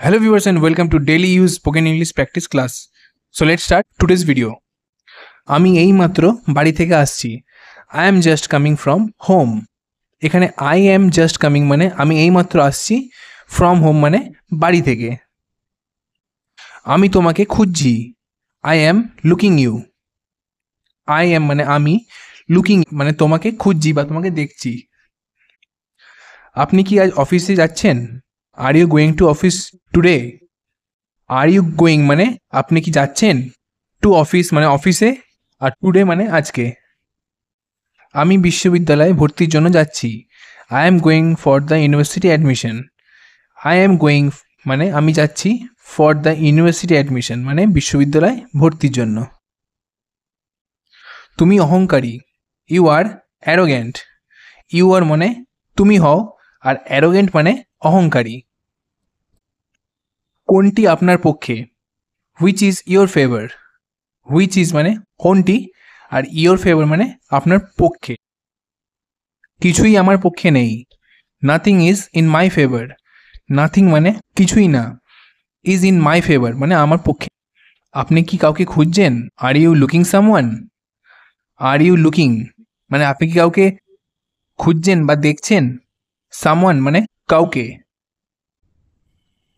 Hello viewers and welcome to daily use spoken English practice class. So let's start today's video. আমি এই মাত্র বাড়ি থেকে আসছি. I am just coming from home. এখানে I am just coming মানে আমি এই মাত্র আসছি, from home মানে বাড়ি থেকে. আমি তোমাকে খুঁজছি. I am looking you. I am মানে আমি, looking মানে তোমাকে খুঁজছি বা তোমাকে দেখছি. আপনি কি আজ অফিসে যাচ্ছেন? Are you going to office today? Are you going মানে আপনি কি যাচ্ছেন? To office মানে অফিসে, আর টুডে মানে আজকে. আমি বিশ্ববিদ্যালয়ে ভর্তির জন্য যাচ্ছি. I am going for the university admission. I am going মানে আমি যাচ্ছি, for the university admission মানে বিশ্ববিদ্যালয়ে ভর্তির জন্য. তুমি অহংকারী. You are arrogant. You are মানে তুমি হও, আর arrogant মানে অহংকারী. কোনটি আপনার পক্ষে? Which is your favor? Which is মানে কোনটি, আর your favor মানে আপনার পক্ষে. কিছুই আমার পক্ষে নেই. Nothing is in my favor. Nothing মানে কিছুই না. Is in my favor মানে আমার পক্ষে. আপনি কি কাউকে খুঁজছেন? Are you looking someone? Are you looking মানে আপনি কি কাউকে খুঁজছেন বা দেখছেন? Someone মানে কাউকে.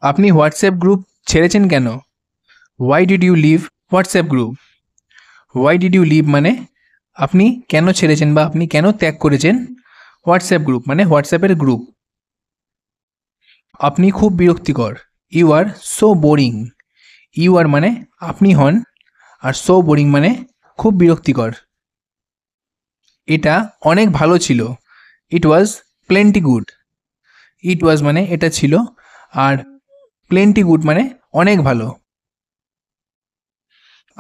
আপনি হোয়াটসঅ্যাপ গ্রুপ ছেড়েছেন কেন? Why did you leave WhatsApp group? Why did you leave মানে আপনি কেন ছেড়েছেন বা আপনি কেন ত্যাগ করেছেন হোয়াটসঅ্যাপ গ্রুপ মানে হোয়াটসঅ্যাপের গ্রুপ. আপনি খুব বিরক্তিকর. You are so boring. You are মানে আপনি হন, আর so boring মানে খুব বিরক্তিকর. এটা অনেক ভালো ছিল. It was plenty good. It was মানে এটা ছিল, আর plenty good মানে অনেক ভালো.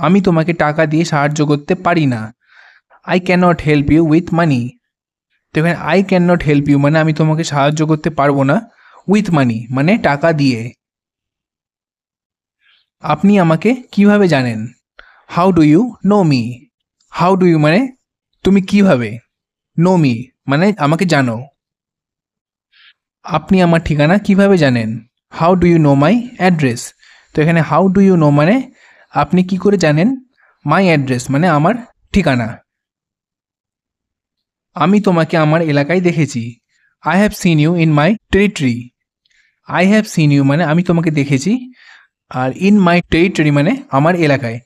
আমি তোমাকে টাকা দিয়ে সাহায্য করতে পারি না. I cannot help you with money. তো এখানে I cannot help you মানে আমি তোমাকে সাহায্য করতে পারবো না, with money মানে টাকা দিয়ে. আপনি আমাকে কিভাবে জানেন? How do you know me? How do you মানে তুমি কিভাবে, know me মানে আমাকে জানো. আপনি আমার ঠিকানা কিভাবে জানেন? How do you know my address? তো এখানে how do you know মানে আপনি কি করে জানেন, my address মানে আমার ঠিকানা. আমি তোমাকে আমার এলাকায় দেখেছি. I have seen you in my territory. I have seen you মানে আমি তোমাকে দেখেছি, আর in my territory মানে আমার এলাকায়.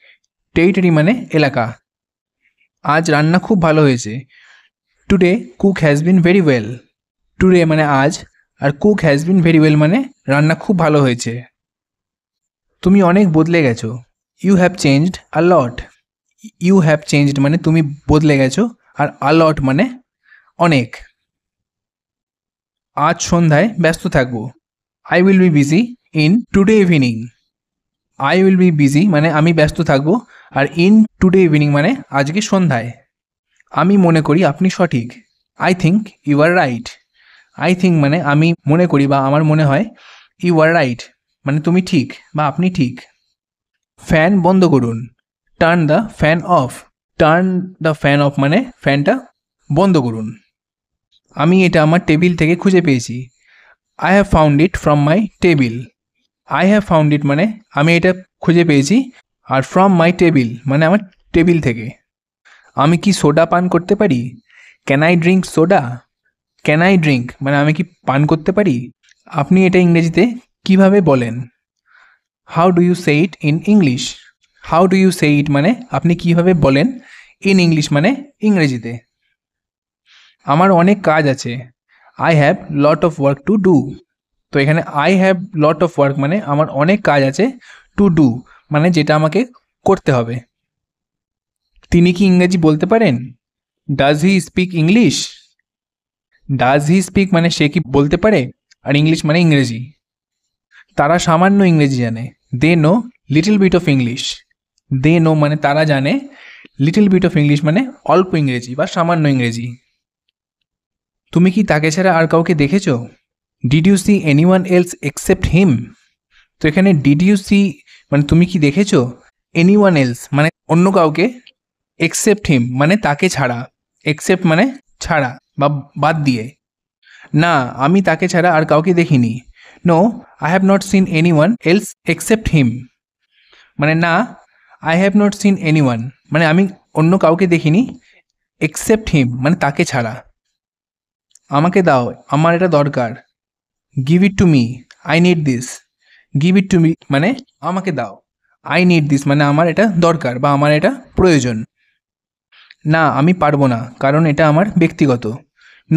Territory মানে এলাকা. আজ রান্না খুব ভালো হয়েছে. Today cook has been very well. Today মানে আজ, আর cook has been very well মানে রান্না খুব ভালো হয়েছে. তুমি অনেক বদলে গেছো. You have changed a lot. You have changed মানে তুমি বদলে গেছো, আর a lot মানে অনেক. আজ সন্ধ্যায় ব্যস্ত থাকবো. I will be busy in today evening. I will be busy মানে আমি ব্যস্ত থাকবো, আর in today evening মানে আজকে সন্ধ্যায়. আমি মনে করি আপনি সঠিক. I think you are right. I think মানে আমি মনে করি বা আমার মনে হয়, you are right মানে তুমি ঠিক বা আপনি ঠিক. ফ্যান বন্ধ করুন. Turn the fan off. Turn the fan off মানে ফ্যানটা বন্ধ করুন. আমি এটা আমার টেবিল থেকে খুঁজে পেয়েছি. I have found it from my table. I have found it মানে আমি এটা খুঁজে পেয়েছি, আর from my table মানে আমার টেবিল থেকে. আমি কি সোডা পান করতে পারি? Can I drink soda? Can I drink মানে আমি কি পান করতে পারি? আপনি এটা ইংরেজিতে কিভাবে বলেন? How do you say it in English? How do you say it মানে আপনি কিভাবে বলেন, in English মানে ইংরেজিতে. আমার অনেক কাজ আছে. I have lot of work to do. তো এখানে I have lot of work মানে আমার অনেক কাজ আছে, to do মানে যেটা আমাকে করতে হবে. তিনি কি ইংরেজি বলতে পারেন? Does he speak English? Does he speak মানে সে কি বলতে পারে, আর ইংলিশ মানে ইংরেজি. তারা সামান্য ইংরেজি জানে. They know little bit of English. They know মানে তারা জানে, little bit of English মানে অল্প ইংরেজি বা সামান্য ইংরেজি. তুমি কি তাকে ছাড়া আর কাউকে দেখেছো? Did you see anyone else except him? তো এখানে did you see মানে তুমি কি দেখেছো, anyone else মানে অন্য কাউকে, except him মানে তাকে ছাড়া. except মানে ছাড়া বা বাদ দিয়ে. না, আমি তাকে ছাড়া আর কাউকে দেখিনি. No I have not seen anyone else except him, মানে না I have not seen anyone মানে আমি অন্য কাউকে দেখিনি, এক্সেপ্ট হিম মানে তাকে ছাড়া। আমাকে দাও, আমার এটা দরকার। Give it to me, I need this. Give it to me মানে আমাকে দাও, আই নিড দিস মানে আমার এটা দরকার বা আমার এটা প্রয়োজন। না আমি পারবো না কারণ এটা আমার ব্যক্তিগত।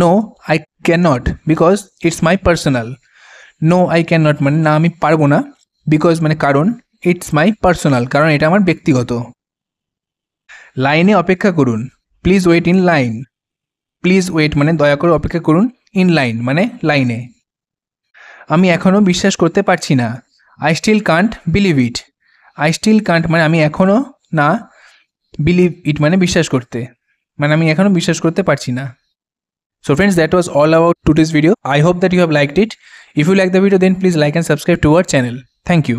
No I can not because it's my personal. No I can not মানে না আমি পারবো না, বিকজ মানে কারণ, ইটস মাই পার্সোনাল কারণ এটা আমার ব্যক্তিগত। লাইনে অপেক্ষা করুন, please wait in line. Please wait মানে দয়া করে অপেক্ষা করুন, ইন লাইন মানে লাইনে। আমি এখনও বিশ্বাস করতে পারছি না, I still can't believe it. I still can't মানে আমি এখনও না, বিলিভ ইট মানে বিশ্বাস করতে, মানে আমি এখনও বিশ্বাস করতে পারছি না। So friends, that was all about today's video. I hope that you have liked it. If you like the video, then please like and subscribe to our channel. Thank you.